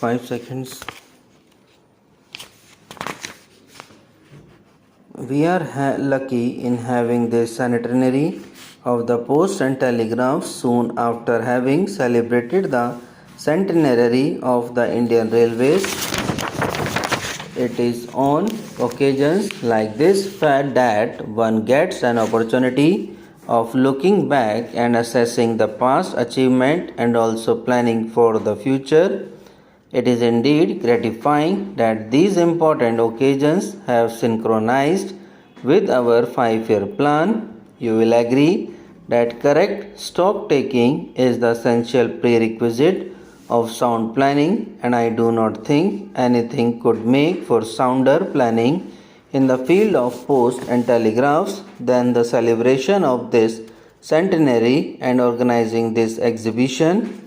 5 seconds. We are lucky in having this centenary of the Post and Telegraph soon after having celebrated the centenary of the Indian Railways. It is on occasions like this that one gets an opportunity of looking back and assessing the past achievement and also planning for the future. It is indeed gratifying that these important occasions have synchronized with our 5-year plan. You will agree that correct stock taking is the essential prerequisite of sound planning, and I do not think anything could make for sounder planning in the field of post and telegraphs than the celebration of this centenary and organizing this exhibition.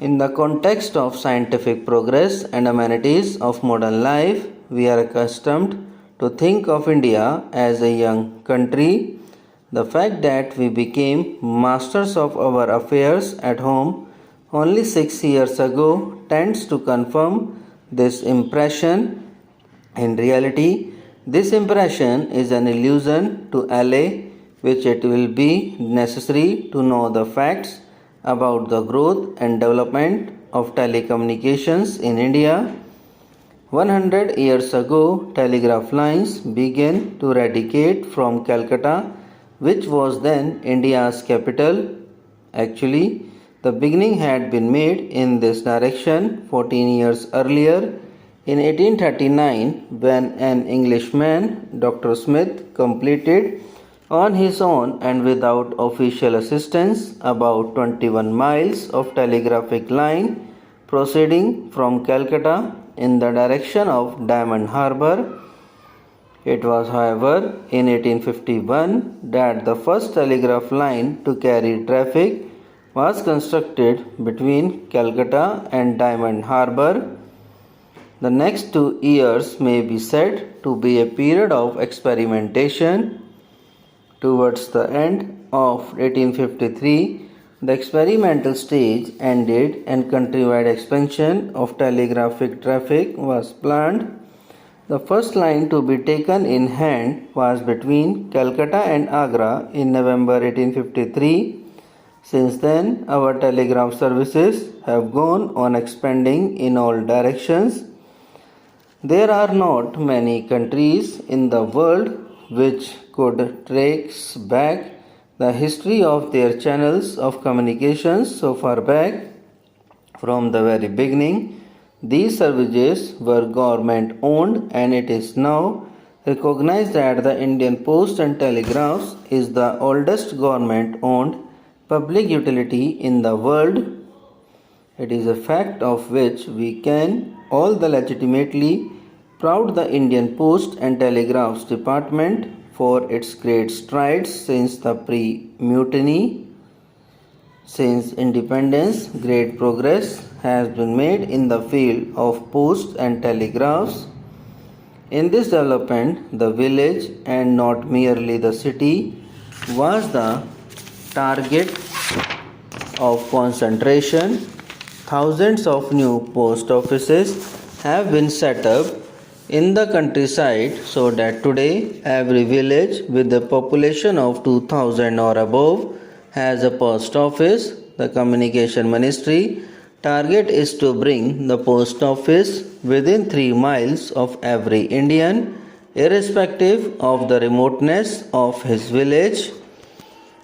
In the context of scientific progress and amenities of modern life, we are accustomed to think of India as a young country. The fact that we became masters of our affairs at home only 6 years ago tends to confirm this impression. In reality, this impression is an illusion to allay which it will be necessary to know the facts about the growth and development of telecommunications in India. 100 years ago, telegraph lines began to radiate from Calcutta, which was then India's capital. Actually, the beginning had been made in this direction 14 years earlier, in 1839, when an Englishman, Dr. Smith, completed on his own and without official assistance about 21 miles of telegraphic line proceeding from Calcutta in the direction of Diamond Harbour. It was, however, in 1851 that the first telegraph line to carry traffic was constructed between Calcutta and Diamond Harbour. The next 2 years may be said to be a period of experimentation. Towards the end of 1853, the experimental stage ended and countrywide expansion of telegraphic traffic was planned. The first line to be taken in hand was between Calcutta and Agra in November 1853. Since then, our telegraph services have gone on expanding in all directions. There are not many countries in the world which could trace back the history of their channels of communications so far back. From the very beginning, these services were government owned, and it is now recognized that the Indian Post and Telegraphs is the oldest government owned public utility in the world. It is a fact of which we can all the legitimately proud the Indian Post and Telegraphs Department for its great strides since the pre-mutiny. Since independence, great progress has been made in the field of post and telegraphs. In this development, the village and not merely the city was the target of concentration. Thousands of new post offices have been set up in the countryside so that today every village with a population of 2000 or above has a post office. The Communication Ministry target is to bring the post office within 3 miles of every Indian, irrespective of the remoteness of his village.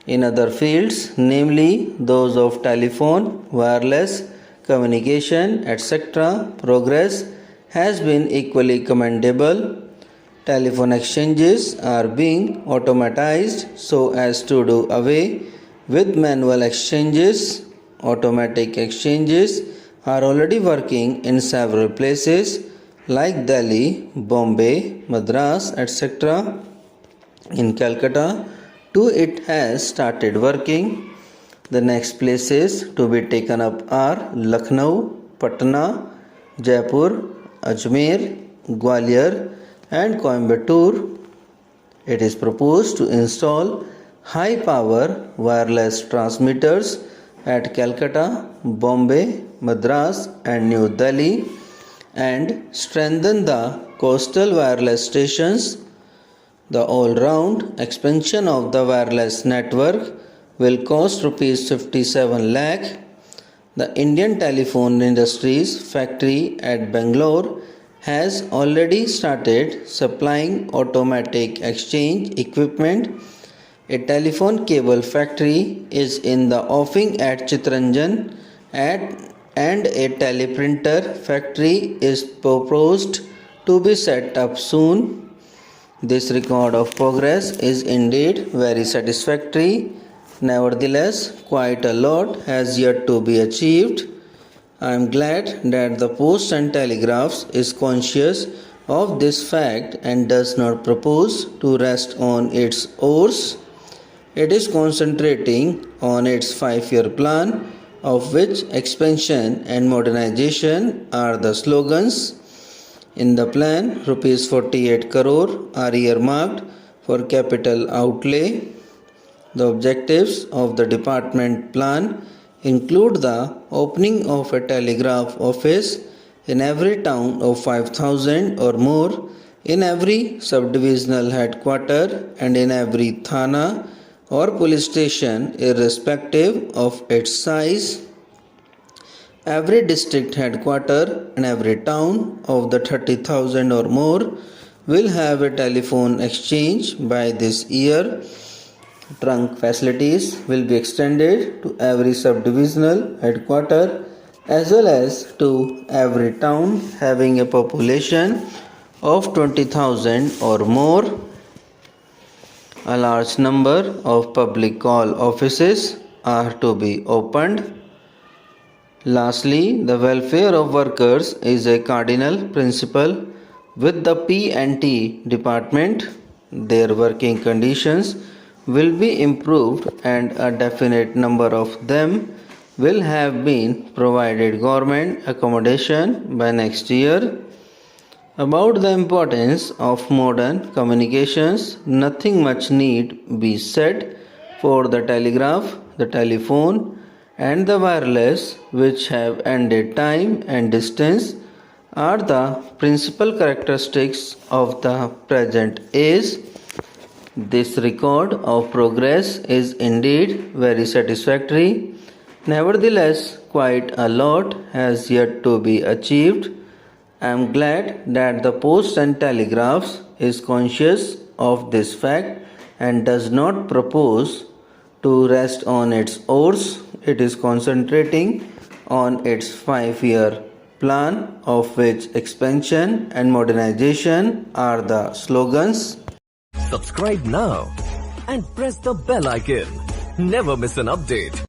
In other fields, namely those of telephone, wireless, communication, etc., progress has been equally commendable. Telephone exchanges are being automatized so as to do away with manual exchanges. Automatic exchanges are already working in several places like Delhi, Bombay, Madras, etc. In Calcutta, too, it has started working. The next places to be taken up are Lucknow, Patna, Jaipur, Ajmer, Gwalior and Coimbatore. It is proposed to install high power wireless transmitters at Calcutta, Bombay, Madras, and New Delhi, and strengthen the coastal wireless stations. The all-round expansion of the wireless network will cost Rs 57 lakh. The Indian Telephone Industries factory at Bangalore has already started supplying automatic exchange equipment. A telephone cable factory is in the offing at Chittaranjan and a teleprinter factory is proposed to be set up soon. This record of progress is indeed very satisfactory. Nevertheless, quite a lot has yet to be achieved. I am glad that the Post and Telegraphs is conscious of this fact and does not propose to rest on its oars. It is concentrating on its 5-year plan, of which expansion and modernization are the slogans. In the plan, Rs 48 crore are earmarked for capital outlay. The objectives of the department plan include the opening of a telegraph office in every town of 5,000 or more, in every subdivisional headquarter and in every thana or police station irrespective of its size. Every district headquarter and every town of the 30,000 or more will have a telephone exchange by this year. Trunk facilities will be extended to every subdivisional headquarter as well as to every town having a population of 20,000 or more. A large number of public call offices are to be opened. Lastly, the welfare of workers is a cardinal principle with the P&T department. Their working conditions will be improved and a definite number of them will have been provided government accommodation by next year. About the importance of modern communications, nothing much need be said, for the telegraph, the telephone, and the wireless, which have ended time and distance, are the principal characteristics of the present age. This record of progress is indeed very satisfactory. Nevertheless, quite a lot has yet to be achieved. I am glad that the Post and Telegraphs is conscious of this fact and does not propose to rest on its oars. It is concentrating on its 5-year plan, of which expansion and modernization are the slogans. Subscribe now and press the bell icon. Never miss an update.